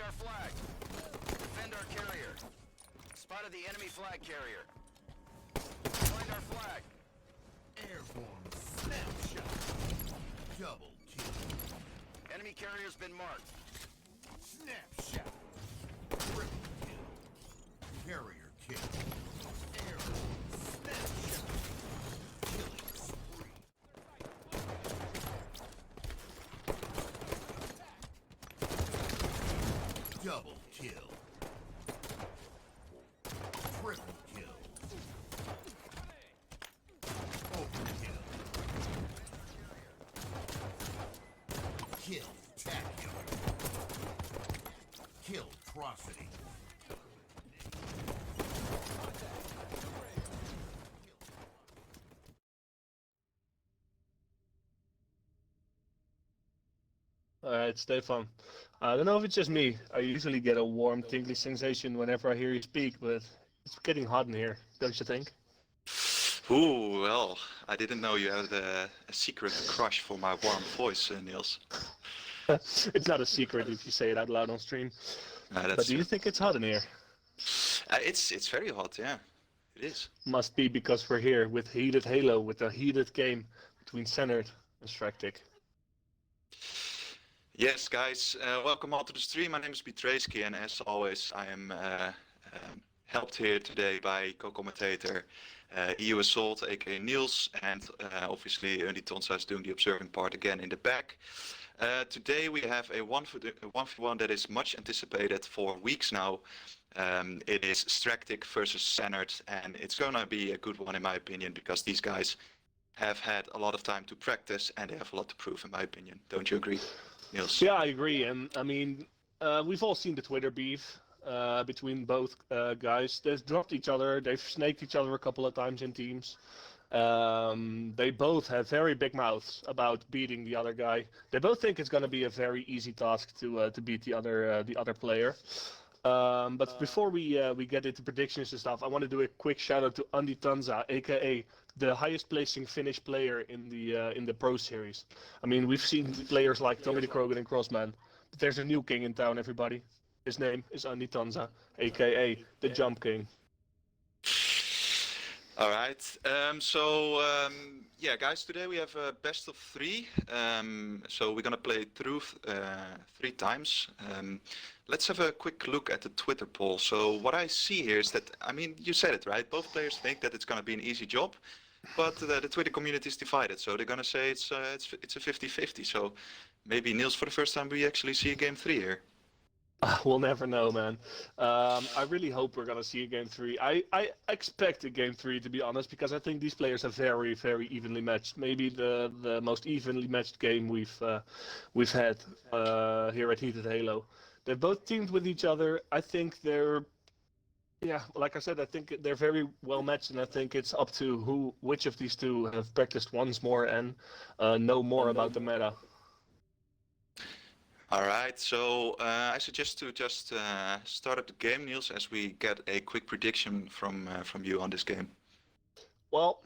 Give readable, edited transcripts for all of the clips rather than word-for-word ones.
our flag. Defend our carrier. Spotted the enemy flag carrier. Find our flag. Airborne snapshot. Double kill. Enemy carrier's been marked. Snapshot. Triple kill. Carrier kill. Airborne snapshot. Killing spree. Double kill. Triple kill. Overkill. Kill-tacular. Kill-trocity. Alright, Stefan. I don't know if it's just me. I usually get a warm, tingly sensation whenever I hear you speak, but it's getting hot in here, don't you think? Ooh, well, I didn't know you had a secret crush for my warm voice, Niels. It's not a secret if you say it out loud on stream. That's But do you true. think it's hot in here? It's very hot, yeah. It is. Must be because we're here with heated Halo, with a heated game between Sanart and Stracticc. Yes, guys, welcome all to the stream. My name is Stracticc, and as always, I am helped here today by co-commentator EU Assault, aka Niels, and obviously Andy Tonsa is doing the observing part again in the back. Today we have a 1v1 that is much anticipated for weeks now. It is Stracticc versus Sanart, and it's gonna be a good one in my opinion, because these guys have had a lot of time to practice and they have a lot to prove in my opinion. Don't you agree, Niels? Yeah, I agree. And I mean, we've all seen the Twitter beef between both guys. They've dropped each other. They've snaked each other a couple of times in teams. They both have very big mouths about beating the other guy. They both think it's going to be a very easy task to beat the other player. But before we get into predictions and stuff, I want to do a quick shout out to Andy Tanza, aka the highest placing Finnish player in the Pro Series. I mean, we've seen players like Tommy the Krogan and Crossman, but there's a new king in town, everybody. His name is Andy Tanza, aka the Jump King. All right. Yeah, guys, today we have a best of 3. So we're gonna play through 3 times. Let's have a quick look at the Twitter poll. So what I see here is that, I mean, you said it right. Both players think that it's gonna be an easy job, but the Twitter community is divided. So they're gonna say it's a 50-50. So maybe Niels, for the first time, we actually see a game 3 here. We'll never know, man. I really hope we're gonna see a game 3. I expect a game 3, to be honest, because I think these players are very, very evenly matched. Maybe the most evenly matched game we've had here at Heated Halo. They've both teamed with each other. I think they're, yeah, like I said, I think they're very well matched, and I think it's up to which of these two have practiced once more and know more about the meta. All right, so I suggest to just start up the game, Niels, as we get a quick prediction from you on this game. Well,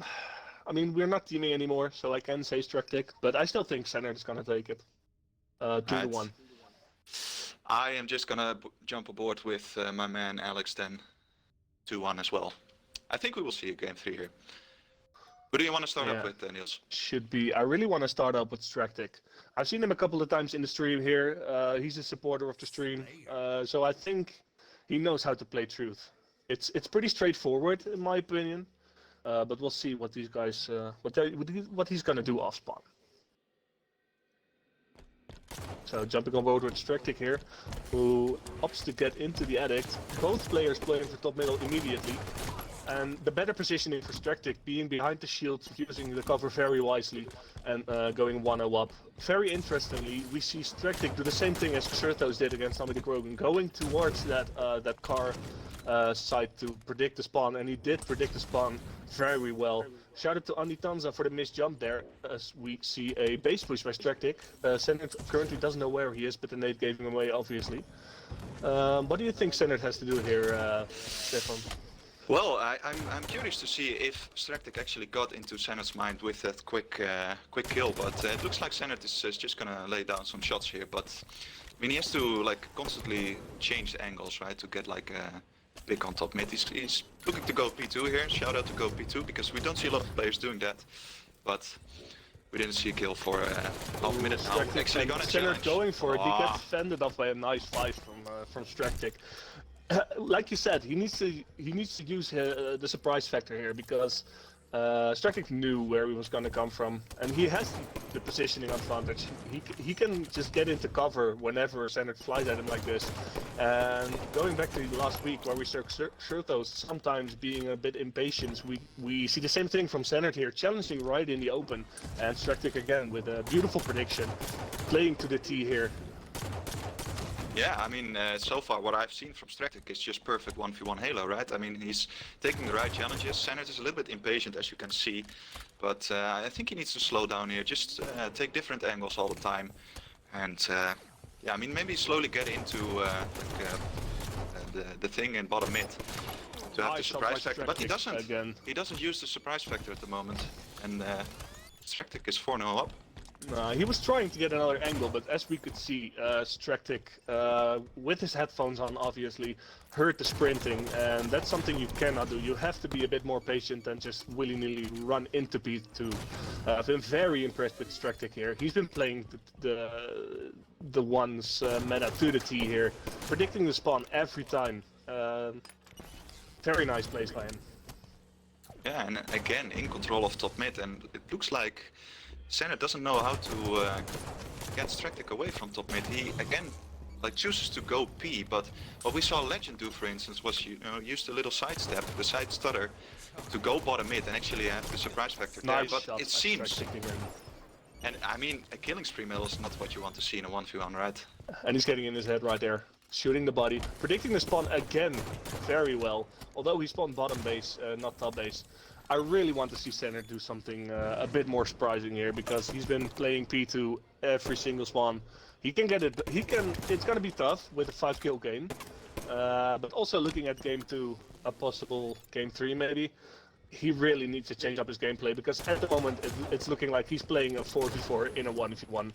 I mean, we're not teaming anymore, so I can say Stracticc, but I still think Sanart is gonna take it. 2-1. I am just gonna jump aboard with my man Alex then, 2-1 as well. I think we will see a game 3 here. Who do you want to start up with, Niels? Should be. I really want to start up with Stracticc. I've seen him a couple of times in the stream here. He's a supporter of the stream, so I think he knows how to play truth. It's pretty straightforward in my opinion, but we'll see what these guys what he's gonna do off spawn. So jumping on board with Stracticc here, who opts to get into the addict. Both players playing for top middle immediately. And the better positioning for Stracticc, being behind the shield, using the cover very wisely, and going 1-0 up. Very interestingly, we see Stracticc do the same thing as Xerthos did against Tommy the Krogan, going towards that car side to predict the spawn, and he did predict the spawn very well. Shout out to Andy Tanza for the missed jump there, as we see a base push by Stracticc. Sanart currently doesn't know where he is, but the nade gave him away, obviously. What do you think Sanart has to do here, Stefan? Well, I'm curious to see if Stracticc actually got into Sanart's mind with that quick kill, but it looks like Sanart is just gonna lay down some shots here. But I mean, he has to like constantly change angles, right, to get like a pick on top mid. He's looking to go P2 here. Shout out to go P2 because we don't see a lot of players doing that. But we didn't see a kill for half a minute now. Stracticc Actually gonna Sanart challenge. going for it. He Ah. gets fended off by a nice fight from Stracticc. Like you said, he needs to use the surprise factor here because Stracticc knew where he was going to come from, and he has the positioning advantage. He can just get into cover whenever Sanart flies at him like this. And going back to last week where we saw Shurtos sometimes being a bit impatient, we see the same thing from Sanart here, challenging right in the open, and Stracticc again with a beautiful prediction, playing to the T here. Yeah, I mean, so far what I've seen from Stracticc is just perfect 1v1 Halo, right? I mean, he's taking the right challenges. Sanart is a little bit impatient, as you can see, but I think he needs to slow down here. Just take different angles all the time, and yeah, I mean, maybe slowly get into the thing in bottom mid to have the surprise factor. But he doesn't. Again. He doesn't use the surprise factor at the moment, and Stracticc is 4-0 up. He was trying to get another angle, but as we could see, Stracticc, with his headphones on, obviously, heard the sprinting, and that's something you cannot do. You have to be a bit more patient than just willy-nilly run into P2. I've been very impressed with Stracticc here. He's been playing the ones meta to the T here, predicting the spawn every time. Very nice plays by him. Yeah, and again, in control of top mid, and it looks like Sanart doesn't know how to get Stracticc away from top mid. He again like chooses to go P, but what we saw Legend do, for instance, was used a little sidestep, the side stutter, to go bottom mid and actually have the surprise factor Nice there. shot But it by seems, Stracticc again. and I mean, a killing spree medal is not what you want to see in a 1v1, right? And he's getting in his head right there, shooting the body, predicting the spawn again very well. Although he spawned bottom base, not top base. I really want to see Sanart do something a bit more surprising here because he's been playing P2 every single spawn. He can get it. It's gonna be tough with a 5-kill game, but also looking at game 2, a possible game 3 maybe. He really needs to change up his gameplay because at the moment it's looking like he's playing a 4v4 in a 1v1,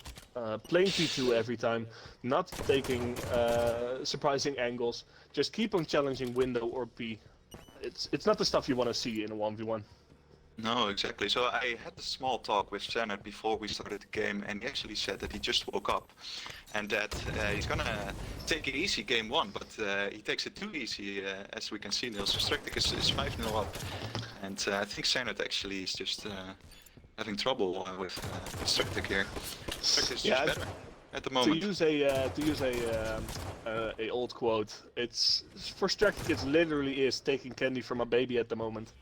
playing P2 every time, not taking surprising angles. Just keep on challenging window or P. It's not the stuff you want to see in a 1v1. No, exactly. So I had a small talk with Sanart before we started the game, and he actually said that he just woke up, and that he's gonna take it easy game 1, but he takes it too easy, as we can see. Niels Stracticc is 5-0 up, and I think Sanart actually is just having trouble with Stracticc here. Stracticc is just better at the moment. To use a old quote, it's for Stracticc it literally is taking candy from a baby at the moment,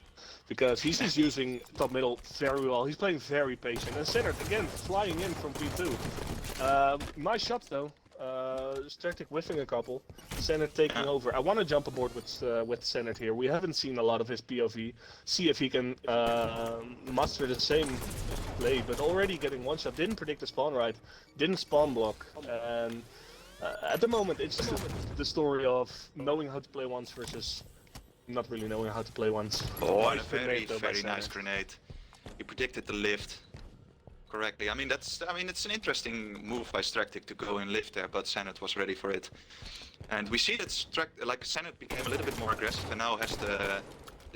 because he's just using top middle very well. He's playing very patient, and Sanart again flying in from P2. Nice shots though. Stracticc whiffing a couple. Sanart taking over. I want to jump aboard with Sanart here. We haven't seen a lot of his POV. See if he can muster the same play, but already getting one shot. Didn't predict the spawn right. Didn't spawn block. And at the moment, it's just the story of knowing how to play once versus not really knowing how to play once. Oh, Nice and a very, grenade, though, by very nice Sanart. grenade. He predicted the lift correctly. I mean, it's an interesting move by Stracticc to go and lift there, but Sanart was ready for it. And we see that Sanart became a little bit more aggressive and now has the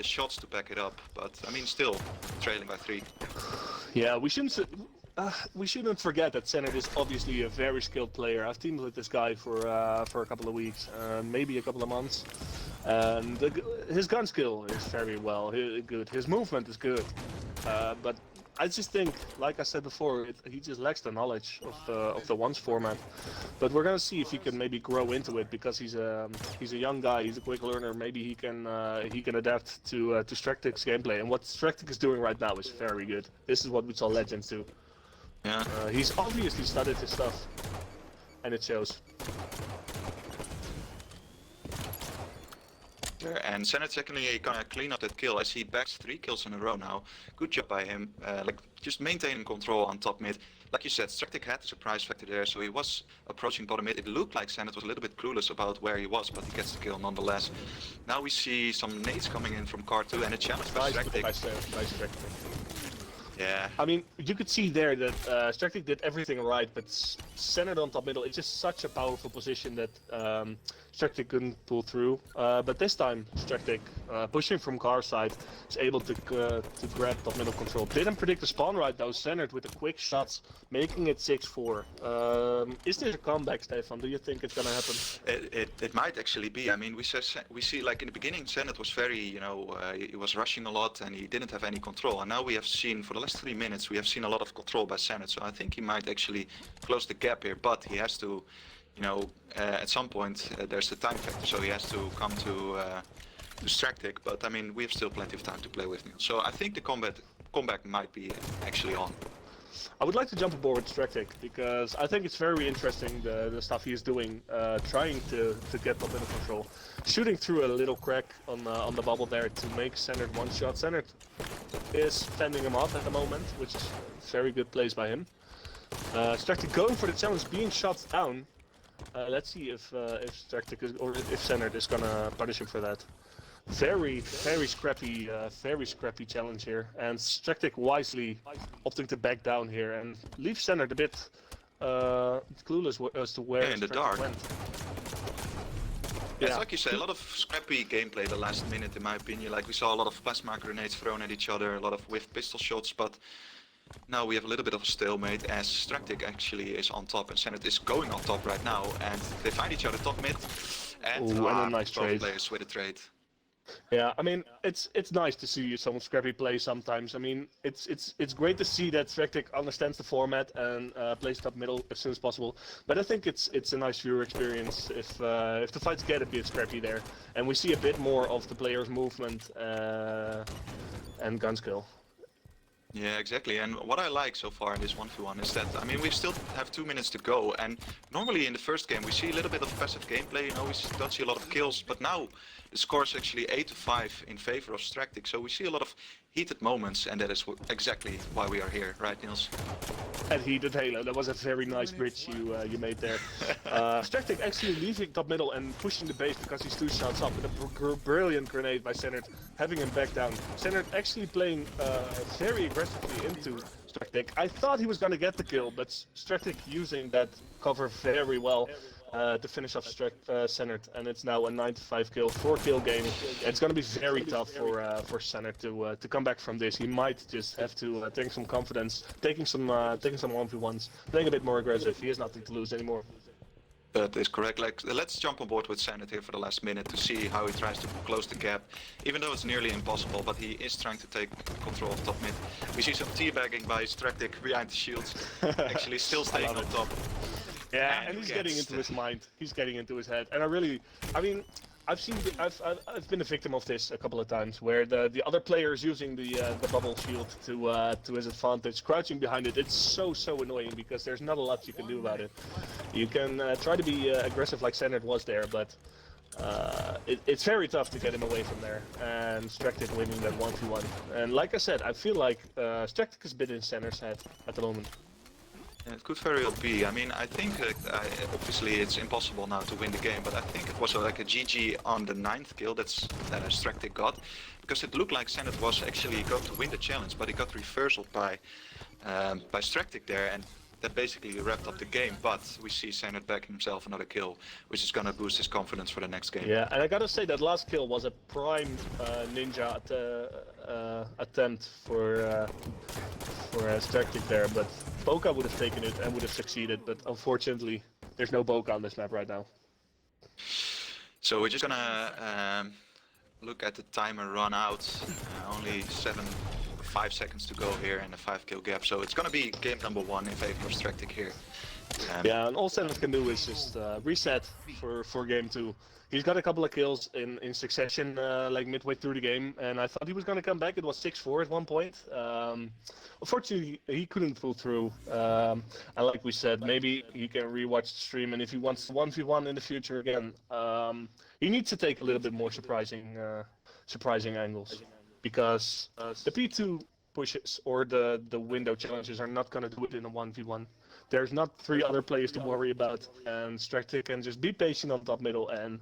shots to back it up. But I mean, still trailing by 3. Yeah, we shouldn't forget that Sanart is obviously a very skilled player. I've teamed with this guy for a couple of weeks, maybe a couple of months, and his gun skill is very good. His movement is good, but I just think, like I said before, he just lacks the knowledge of the ones format. But we're gonna see if he can maybe grow into it because he's a young guy. He's a quick learner. Maybe he can adapt to Stracticc's gameplay. And what Stracticc is doing right now is very good. This is what we saw Legends do. Yeah. He's obviously studied his stuff, and it shows. And Sanart secondly gonna clean up that kill. I see backs 3 kills in a row now. Good job by him. Like just maintaining control on top mid. Like you said, Stracticc had the surprise factor there, so he was approaching bottom mid. It looked like Sanart was a little bit clueless about where he was, but he gets the kill nonetheless. Now we see some nades coming in from car 2 and a challenge by Stracticc. Nice Stracticc. Yeah. I mean, you could see there that Stracticc did everything right, but centered on top middle, it's just such a powerful position that Stracticc couldn't pull through. But this time, Stracticc, pushing from car side, is able to grab top middle control. Didn't predict the spawn right though, centered with a quick shot, making it 6-4. Is this a comeback, Stefan? Do you think it's gonna happen? It might actually be. I mean, we see like in the beginning, Sanart was very, he was rushing a lot and he didn't have any control. And now we have seen for the last 3 minutes, we have seen a lot of control by Sanart. So I think he might actually close the gap here, but he has to, at some point there's the time factor, so he has to come to Stracticc. But I mean, we have still plenty of time to play with. So I think the comeback might be actually on. I would like to jump aboard with Stracticc because I think it's very interesting the stuff he is doing, trying to get top middle control, shooting through a little crack on the bubble there to make Sanart one shot. Sanart is fending him off at the moment, which is very good plays by him. Stracticc going for the challenge, being shot down. Let's see if Stracticc is, or if Sanart is gonna punish him for that. Very scrappy challenge here, and Stracticc wisely opting to back down here and leave Sanart a bit clueless as to where in the Stracticc dark. went. Yeah. It's like you say, a lot of scrappy gameplay the last minute, in my opinion. Like we saw a lot of plasma grenades thrown at each other, a lot of whiffed pistol shots, but now we have a little bit of a stalemate as Stracticc actually is on top and Sanart is going on top right now, and they find each other top mid, and, Ooh, and a nice both trade. players with a trade. Yeah, I mean it's nice to see some scrappy play sometimes. I mean it's great to see that Stracticc understands the format and plays top middle as soon as possible. But I think it's a nice viewer experience if the fights get a bit scrappy there, and we see a bit more of the players' movement and gun skill. Yeah, exactly. And what I like so far in this 1v1 is that, I mean, we still have 2 minutes to go, and normally in the first game we see a little bit of passive gameplay, we don't see a lot of kills, but now the score is actually 8-5 in favor of Stracticc, so we see a lot of heated moments, and that is exactly why we are here, right, Niels? And heated Halo, that was a very nice bridge you made there. Stracticc actually leaving top middle and pushing the base because he's 2 shots up with a brilliant grenade by Sanart, having him back down. Sanart actually playing very aggressively into Stracticc. I thought he was going to get the kill, but Stracticc using that cover very well to finish off Sanart, and it's now a 9-5 kill, 4-kill game. It's going to be very tough for Sanart to come back from this. He might just have to take some confidence, taking some 1v1s, playing a bit more aggressive. He has nothing to lose anymore. That is correct. Like, let's jump on board with Sanart here for the last minute to see how he tries to close the gap, even though it's nearly impossible, but he is trying to take control of top mid. We see some teabagging by Stracticc behind the shields, actually still staying on top. Yeah, and he's getting into his mind. He's getting into his head, and I mean, I've been a victim of this a couple of times, where the other player is using the bubble shield to his advantage, crouching behind it. It's so annoying because there's not a lot you can do about it. You can try to be aggressive like Sanart was there, but it's very tough to get him away from there. And Stracticc winning that 1v1. And like I said, I feel like Stracticc is a bit in Sanart's head at the moment. Yeah, it could very well be. I mean, I think obviously it's impossible now to win the game, but I think it was like a GG on the 9th kill that Stracticc got, because it looked like Sanart was actually going to win the challenge, but he got reversal by Stracticc there, and that basically wrapped up the game. But we see Sanart backing himself another kill, which is gonna boost his confidence for the next game. Yeah, and I gotta say that last kill was a prime ninja attempt for Stracticc there, but Boca would have taken it and would have succeeded, but unfortunately there's no Boca on this map right now. So we're just gonna look at the timer run out. Only 5 seconds to go here and a 5-kill gap, so it's gonna be game number 1 in favor of Stracticc here. Yeah, and all Sanart can do is just reset for game 2. He's got a couple of kills in succession, like midway through the game, and I thought he was gonna come back. It was 6-4 at one point. Unfortunately, he couldn't pull through. And like we said, maybe he can rewatch the stream, and if he wants 1v1 in the future again, he needs to take a little bit more surprising angles, because the P2 pushes or the window challenges are not gonna do it in a 1v1. There's not 3 other players to worry about, and Stracticc can just be patient on top middle and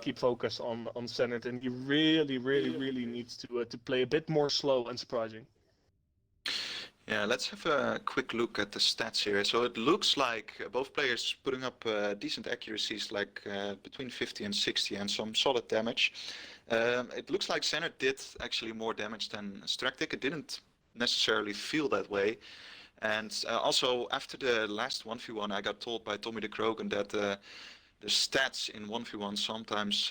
keep focus on Sanart, and he really needs to play a bit more slow and surprising. Yeah, let's have a quick look at the stats here. So it looks like both players putting up decent accuracies, like between 50 and 60, and some solid damage. It looks like Sanart did actually more damage than Stracticc. It didn't necessarily feel that way. And also, after the last 1v1, I got told by Tommy the Krogan that the stats in 1v1 sometimes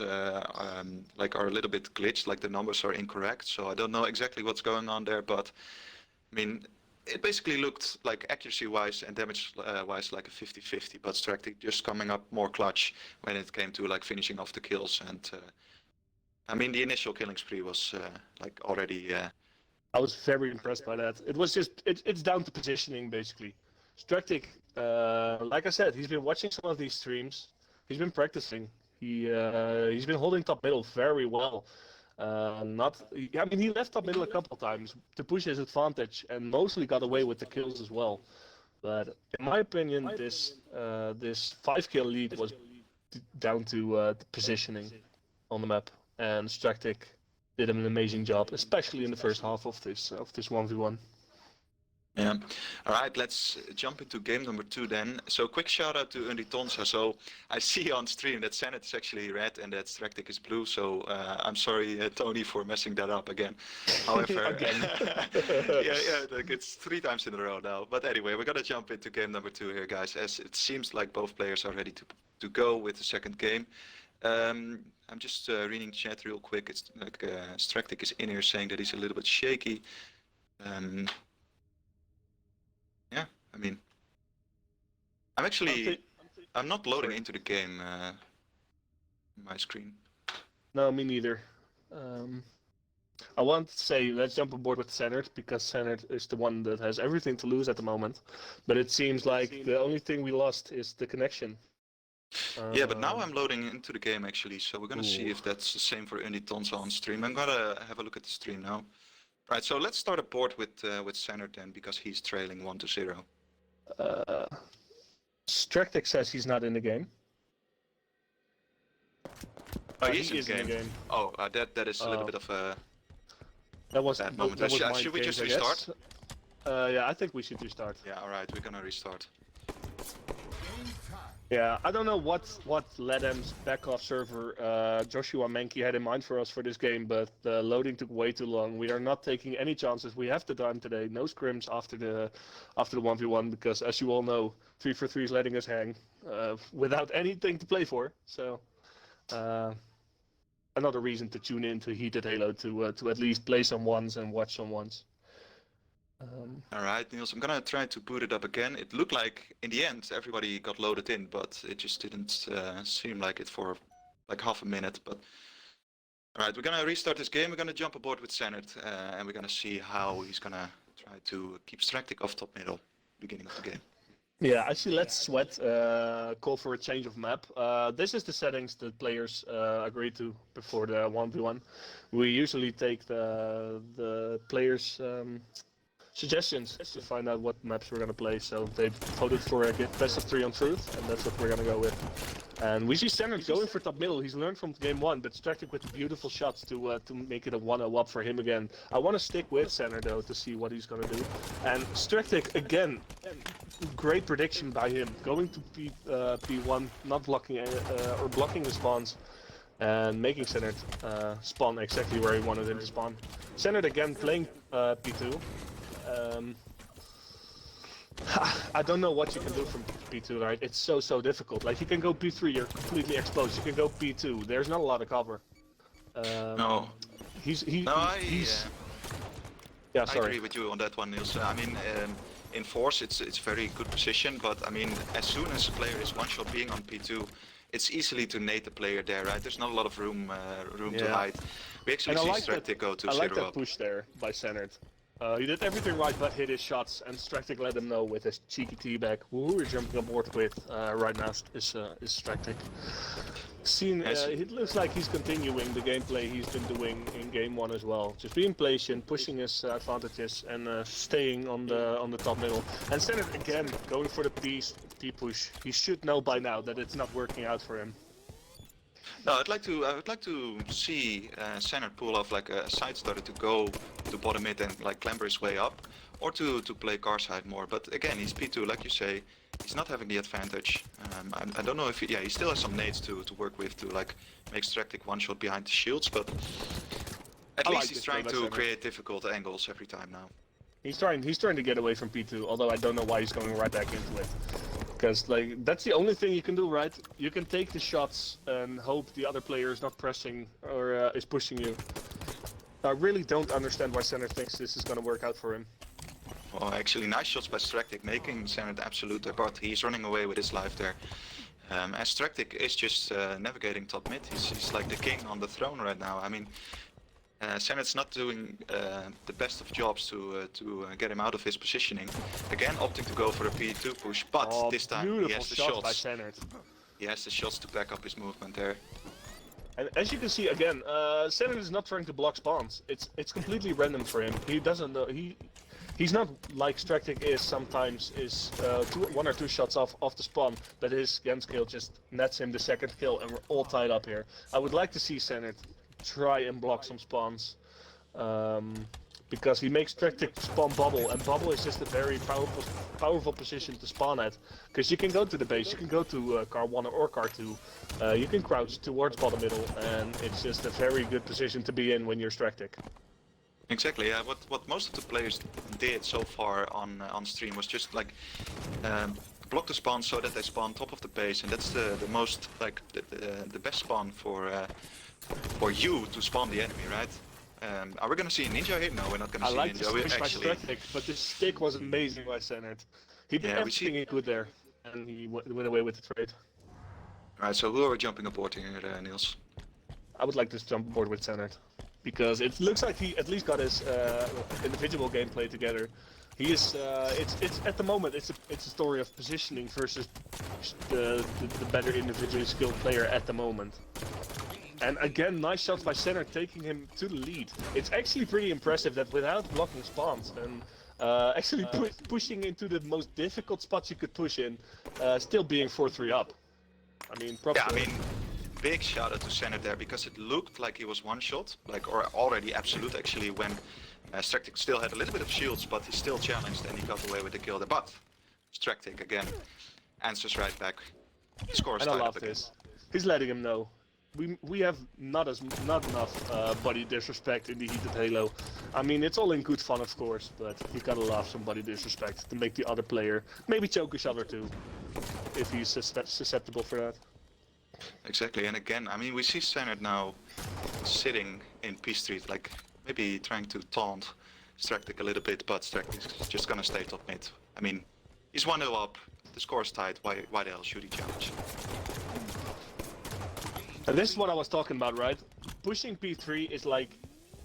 like are a little bit glitched, like the numbers are incorrect. So I don't know exactly what's going on there, but I mean, it basically looked like accuracy-wise and damage-wise like a 50-50, but Stracticc just coming up more clutch when it came to like finishing off the kills. And I mean, the initial killing spree was like already. I was very impressed by that. It was just it's down to positioning basically. Stracticc, like I said, he's been watching some of these streams. He's been practicing. He's been holding top middle very well. I mean, he left top middle a couple times to push his advantage, and mostly got away with the kills as well. But in my opinion, this 5-kill lead was down to the positioning on the map, and Stracticc did an amazing job, especially in the first half of this 1v1. Yeah. All right, let's jump into game number 2 then. So quick shout out to Undi Tonsa. So I see on stream that Sanart is actually red and that Stracticc is blue. So I'm sorry, Tony, for messing that up again. However, Again. yeah, like it's 3 times in a row now. But anyway, we're gonna jump into game number 2 here, guys, as it seems like both players are ready to go with the second game. I'm just reading chat real quick. It's like Stracticc is in here saying that he's a little bit shaky. Yeah, I mean, I'm not loading into the game, my screen. No, me neither. I want to say let's jump on board with Sanart, because Sanart is the one that has everything to lose at the moment. But it seems like the only thing we lost is the connection. Yeah, but now I'm loading into the game actually, so we're gonna see if that's the same for Undi Tonsa on stream. I'm gonna have a look at the stream now. Right, so let's start a board with Sanart then, because he's trailing 1-0. Stracticc says he's not in the game. Oh, he is in the game. Oh, that is a little bit of a That was bad moment. that was my Should we just case, I restart? guess. Yeah, I think we should restart. Yeah, alright, we're gonna restart. Yeah, I don't know what Ledem's backoff server Joshua Menke had in mind for us for this game, but the loading took way too long. We are not taking any chances. We have the time today. No scrims after the 1v1, because as you all know, 343 is letting us hang without anything to play for. So another reason to tune in to Heated Halo to at least play some ones and watch some ones. Alright, Niels, I'm gonna try to boot it up again. It looked like, in the end, everybody got loaded in, but it just didn't seem like it for like half a minute. But alright, we're gonna restart this game. We're gonna jump aboard with Sanart, and we're gonna see how he's gonna try to keep Stracticc off top middle, beginning of the game. Yeah, actually, let's sweat. Call for a change of map. This is the settings that players agreed to before the 1v1. We usually take the players' suggestions to find out what maps we're gonna play. So they voted for a best of 3 on Truth, and that's what we're gonna go with. And we see Sanart going for top middle. He's learned from game 1, but Stracticc with beautiful shots to make it a 1-0 up for him again. I want to stick with Sanart though to see what he's gonna do. And Stracticc again, great prediction by him, going to P1, not blocking or blocking the spawns, and making Sanart spawn exactly where he wanted him to spawn. Sanart again playing P2. I don't know what you can do from P2, right? It's so difficult. Like, you can go P3, you're completely exposed. You can go P2, there's not a lot of cover. No. Yeah, sorry. I agree with you on that one, Niels. I mean, in force, it's very good position, but I mean, as soon as a player is one-shot being on P2, it's easily to nade the player there, right? There's not a lot of room to hide. We actually see Stracticc go to 0 up. I like that push there by Sanart. He did everything right but hit his shots, and Stracticc let him know with his cheeky teabag. Who we're jumping aboard with right now is Stracticc. It looks like he's continuing the gameplay he's been doing in game 1 as well. Just being patient, pushing his advantages, and staying on the top middle. And Sanart again going for the P push. He should know by now that it's not working out for him. No, I would like to see Sanart pull off like a side stutter to go to bottom mid and like clamber his way up, or to play car side more. But again, he's P2, like you say, he's not having the advantage. I don't know if he still has some nades to work with to like make Stracticc one shot behind the shields, but at least he's trying to create difficult angles every time now. He's trying to get away from P2, although I don't know why he's going right back into it. Because like that's the only thing you can do, right? You can take the shots and hope the other player is not pressing or is pushing you. I really don't understand why Sanart thinks this is going to work out for him. Well, actually, nice shots by Stracticc, making Sanart absolute, but he's running away with his life there. As Stracticc is just navigating top mid, he's like the king on the throne right now. I mean, Sanart's not doing the best of jobs to get him out of his positioning. Again, opting to go for a P2 push, but this time he has the shots. By Sanart. He has the shots to back up his movement there. And as you can see again, Sanart is not trying to block spawns. It's completely random for him. He doesn't know. He's not like Stracticc is sometimes, is 1 or 2 shots off the spawn, but his gun skill just nets him the second kill, and we're all tied up here. I would like to see Sanart try and block some spawns, because he makes Stracticc spawn bubble, and bubble is just a very powerful position to spawn at, because you can go to the base, you can go to car 1 or car 2, you can crouch towards bottom middle, and it's just a very good position to be in when you're Stracticc. Exactly. Yeah. What most of the players did so far on stream was just like block the spawn so that they spawn top of the base, and that's the most like the best spawn for you to spawn the enemy, right? Are we gonna see a ninja here? No, we're not gonna see a ninja. We're actually. Stracticc, but this stick was amazing by Sanart. He did everything he could there, and he went away with the trade. Alright, so who are we jumping aboard here, Niels? I would like to jump aboard with Sanart, because it looks like he at least got his individual gameplay together. He is. It's at the moment. It's a story of positioning versus the better individually skilled player at the moment. And again, nice shots by Sanart taking him to the lead. It's actually pretty impressive that without blocking spawns and actually pushing into the most difficult spots you could push in, still being 4-3 up. I mean, yeah, I mean, big shout out to Sanart there, because it looked like he was one shot, like, or already absolute actually, when Stracticc still had a little bit of shields, but he still challenged and he got away with the kill there. But Stracticc again answers right back. He scores. And I love this. He's letting him know. We have not enough body disrespect in the heated Halo. I mean, it's all in good fun, of course, but you gotta love some body disrespect to make the other player maybe choke each other too, if he's susceptible for that. Exactly, and again, I mean, we see Sanart now sitting in P Street, like maybe trying to taunt Stracticc a little bit, but Stractic's just gonna stay top mid. I mean, he's 1-0 up, the score's tied. Why the hell should he challenge? And this is what I was talking about, right? Pushing P3 is like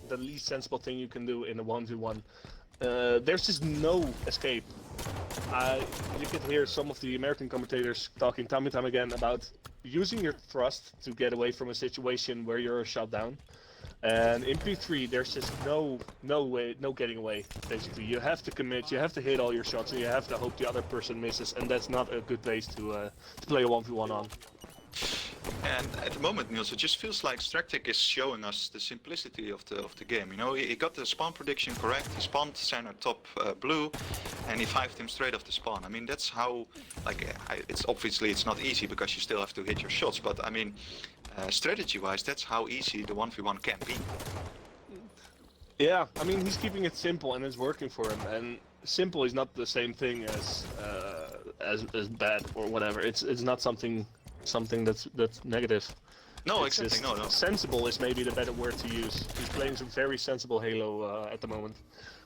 the least sensible thing you can do in a 1v1. There's just no escape. You can hear some of the American commentators talking time and time again about using your thrust to get away from a situation where you're shot down. And in P3, there's just no way, no getting away. Basically, you have to commit, you have to hit all your shots, and you have to hope the other person misses. And that's not a good base to play a 1v1 on. And at the moment, Niels, it just feels like Stracticc is showing us the simplicity of the game. You know, he got the spawn prediction correct. He spawned Sanart top blue, and he 5'd him straight off the spawn. I mean, that's how. Like, it's obviously it's not easy because you still have to hit your shots. But I mean, strategy-wise, that's how easy the 1v1 can be. Yeah, I mean, he's keeping it simple, and it's working for him. And simple is not the same thing as bad or whatever. It's not something that's negative. No, it's exactly. No. Sensible is maybe the better word to use. He's playing some very sensible Halo at the moment.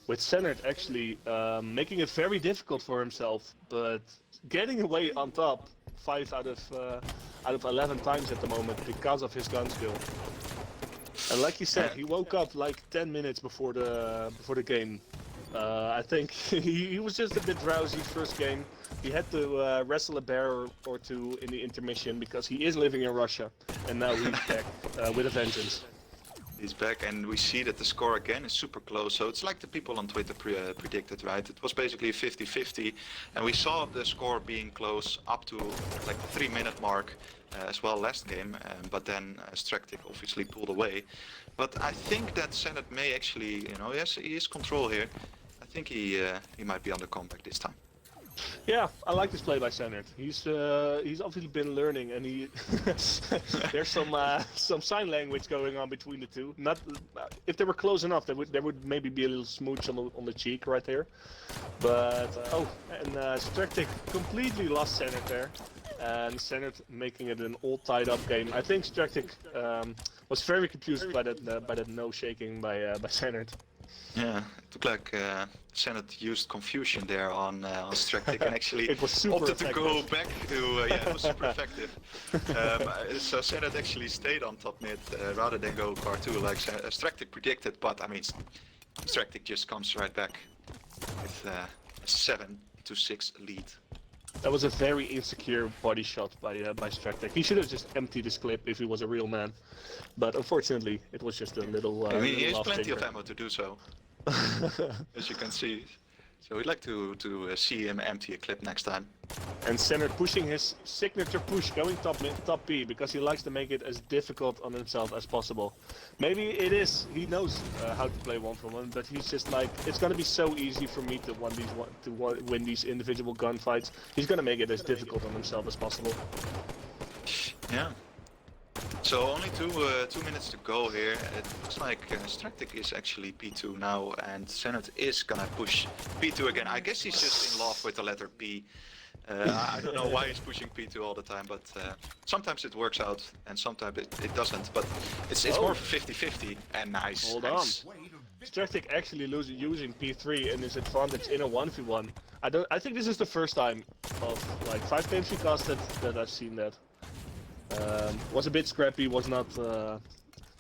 With Sanart actually making it very difficult for himself, but getting away on top 5 out of 11 times at the moment because of his gun skill. And like you said, he woke up like 10 minutes before the game. I think he was just a bit drowsy first game. He had to wrestle a bear or two in the intermission because he is living in Russia, and now he's back with a vengeance. He's back, and we see that the score again is super close. So it's like the people on Twitter predicted, right? It was basically a 50-50, and we saw the score being close up to like the 3-minute mark as well last game. But then Stracticc obviously pulled away. But I think that Sanart may actually, yes, he is control here. I think he might be on the comeback this time. Yeah, I like this play by Sanart. He's obviously been learning, and he there's some sign language going on between the two. Not if they were close enough, there would maybe be a little smooch on the cheek right there. But Stracticc completely lost Sanart there, and Sanart making it an all tied up game. I think Stracticc was very confused by that no shaking by Sanart. Yeah, it looked like Sanart used confusion there on Stracticc and actually It was super opted to go effective. back to, it was super effective. So Sanart actually stayed on top mid rather than go car 2 like Stracticc predicted, but I mean, Stracticc just comes right back with a 7-6 lead. That was a very insecure body shot by Stracticc. He should have just emptied his clip if he was a real man, but unfortunately it was just a little. I mean, he has little plenty of off-tinker. ammo to do so, as you can see. So we'd like to see him empty a clip next time. And Sanart pushing his signature push, going top mid, top B, because he likes to make it as difficult on himself as possible. Maybe it is, he knows how to play 1-for-1, but he's just like, it's gonna be so easy for me to win these individual gunfights. He's gonna make it as difficult on himself as possible. Yeah. So only 2 minutes to go here. It looks like Stracticc is actually P2 now, and Sanart is gonna push P2 again. I guess he's just in love with the letter P. I don't know why he's pushing P2 all the time, but sometimes it works out and sometimes it doesn't. But it's more 50-50 and nice. Hold nice. on. Stracticc actually using P3 and his advantage in a 1v1. I think this is the first time of like 5 games we casted that I've seen that. Was a bit scrappy, was not there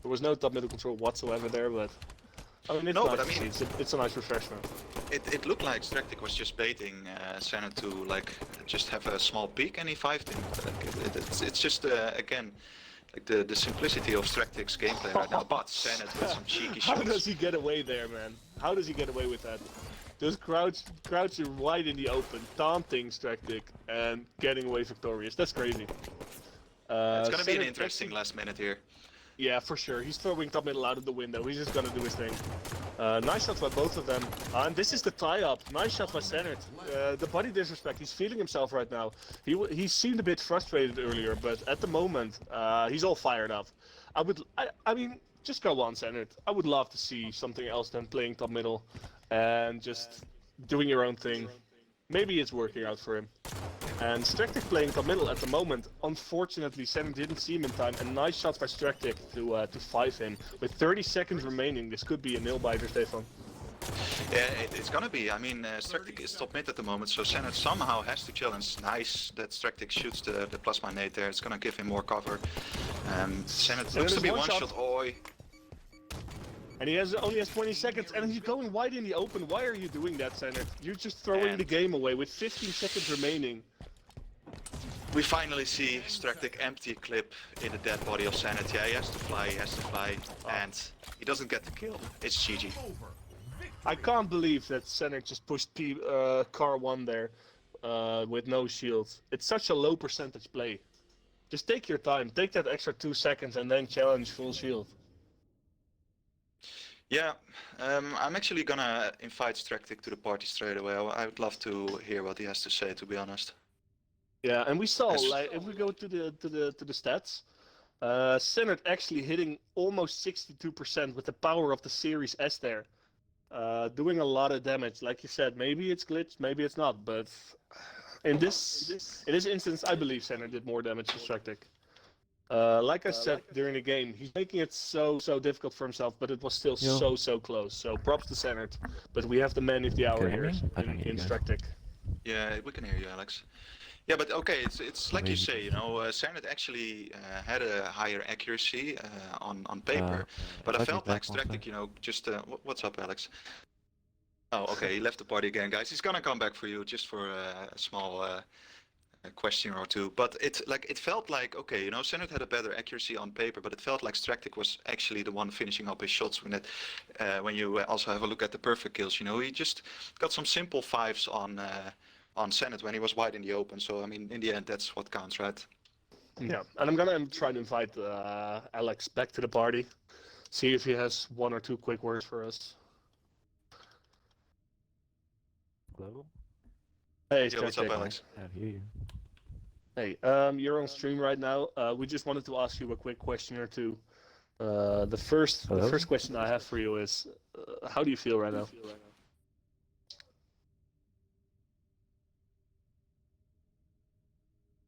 was no top middle control whatsoever there, but I mean, it's No, nice but I to mean- see. It's a nice refreshment. It looked like Stracticc was just baiting Sanart to like just have a small peek, and he 5'd him. It's just again like the simplicity of Stracticc's gameplay right now. But Sanart with some cheeky How shots. does he get away there, man? How does he get away with that? Just crouching wide in the open, taunting Stracticc and getting away victorious. That's crazy. It's gonna be an Sanart interesting actually- last minute here. Yeah, for sure. He's throwing top middle out of the window. He's just gonna do his thing. Nice shot by both of them. And this is the tie-up. Nice shot by Sanart. The body disrespect. He's feeling himself right now. He seemed a bit frustrated earlier, but at the moment, he's all fired up. I mean, just go on, Sanart. I would love to see something else than playing top middle and just doing your own thing. Maybe it's working out for him. And Stracticc playing top middle at the moment. Unfortunately, Sanart didn't see him in time. A nice shot by Stracticc to 5 him. With 30 seconds remaining, this could be a nail-biter, Stefan. Yeah, it's gonna be. I mean, Stracticc is top mid at the moment, so Sanart somehow has to challenge. Nice that Stracticc shoots the plasma nade there. It's gonna give him more cover. Sanart looks to be one shot. Oi. And he only has 20 seconds, and he's going wide in the open. Why are you doing that, Sanart? You're just throwing And- the game away with 15 seconds remaining. We finally see Stracticc empty a clip in the dead body of Sanart. Yeah, he has to fly, and he doesn't get the kill. It's GG. I can't believe that Sanart just pushed car 1 there with no shields. It's such a low percentage play. Just take your time, take that extra 2 seconds, and then challenge full shield. Yeah, I'm actually gonna invite Stracticc to the party straight away. I would love to hear what he has to say, to be honest. Yeah, and we saw, Yes. like, if we go to the stats, Sanart actually hitting almost 62% with the power of the Series S there, doing a lot of damage. Like you said, maybe it's glitched, maybe it's not, but in this instance, I believe Sanart did more damage to Stracticc. Like I said during the game, he's making it so difficult for himself, but it was still so close. So props to Sanart, but we have the man of the hour Can you hear here me? I don't hear in you guys. Stracticc. Yeah, we can hear you, Alex. Yeah, but okay, it's like you say, Sanart actually had a higher accuracy on paper, but I let me felt like back one Stracticc, just what's up, Alex? Oh, okay, he left the party again, guys. He's gonna come back for you just for a small question or two, but it felt like, okay, you know, Sanart had a better accuracy on paper, but it felt like Stracticc was actually the one finishing up his shots when you also have a look at the perfect kills. You know, he just got some simple fives on Sanart when he was wide in the open. So I mean, in the end, that's what counts, right? Yeah, and I'm gonna try to invite Alex back to the party. See if he has one or two quick words for us. Hello? Hey, Yo, what's up, Stracticc. Alex? I hear you. Hey, you're on stream right now. We just wanted to ask you a quick question or two. The first Hello? question I have for you is, how do you feel right now?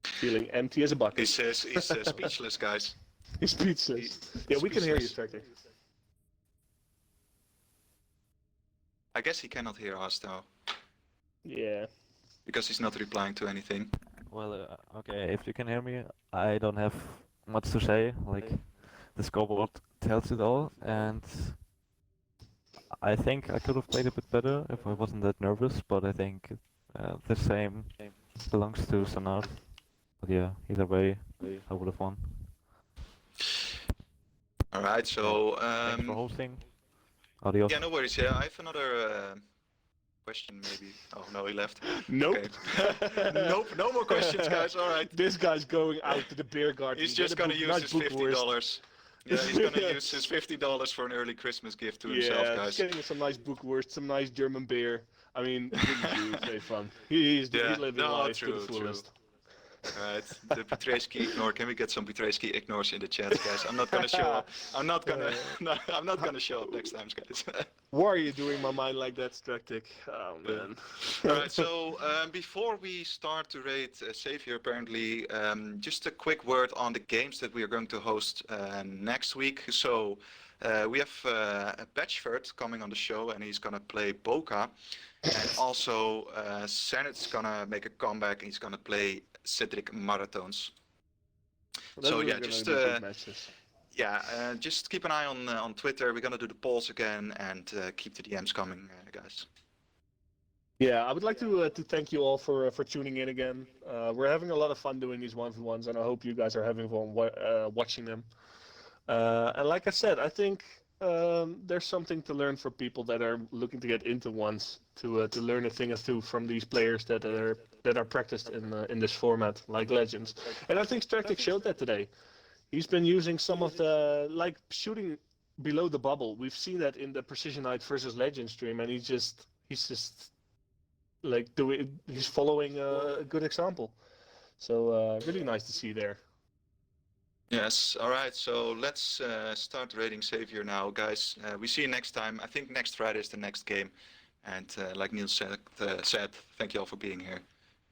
Feeling empty as a bucket. He's speechless, guys. He's speechless. Yeah, we can hear you, Stracticc. I guess he cannot hear us though, Yeah. because he's not replying to anything. Well, okay, if you can hear me, I don't have much to say. Like, the scoreboard tells it all, and I think I could have played a bit better if I wasn't that nervous, but I think the same belongs to Sanart. But yeah, either way, I would have won. All right, so Thanks for hosting. Adios. yeah, no worries. Yeah, I have another question maybe. Oh no, he left. Nope. Okay. Nope, no more questions, guys. All right. This guy's going out to the beer garden. He's just gonna use his $50. Yeah, he's gonna use his $50 for an early Christmas gift to himself, Yeah, guys. getting some nice bookwurst, some nice German beer. I mean, really very fun. He's living life to the fullest. Alright, the Petreski ignore. Can we get some Petreski ignores in the chat, guys? I'm not gonna show up. I'm not gonna. No, I'm not gonna show up next time, guys. Why are you doing my mind like that, Stracticc? Oh man. Alright, so before we start to rate Savior, apparently, just a quick word on the games that we are going to host next week. So we have Batchford coming on the show, and he's gonna play Boca, and also Sanart's gonna make a comeback, and he's gonna play Cedric Marathons. So yeah, just just keep an eye on Twitter. We're gonna do the polls again, and keep the DMs coming, guys. Yeah, I would like to thank you all for tuning in again. We're having a lot of fun doing these one-for-ones, and I hope you guys are having fun watching them. And like I said, I think there's something to learn for people that are looking to get into ones, to learn a thing or two from these players that are practiced in this format, like Legends. And I think Stracticc showed that today. He's been using some of the shooting below the bubble. We've seen that in the Precision Night versus Legend stream, and he's just he's following a good example. So really nice to see there. Yes, alright, so let's start rating Savior now, guys. We see you next time. I think next Friday is the next game. And like Niels said, thank you all for being here.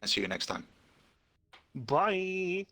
And see you next time. Bye!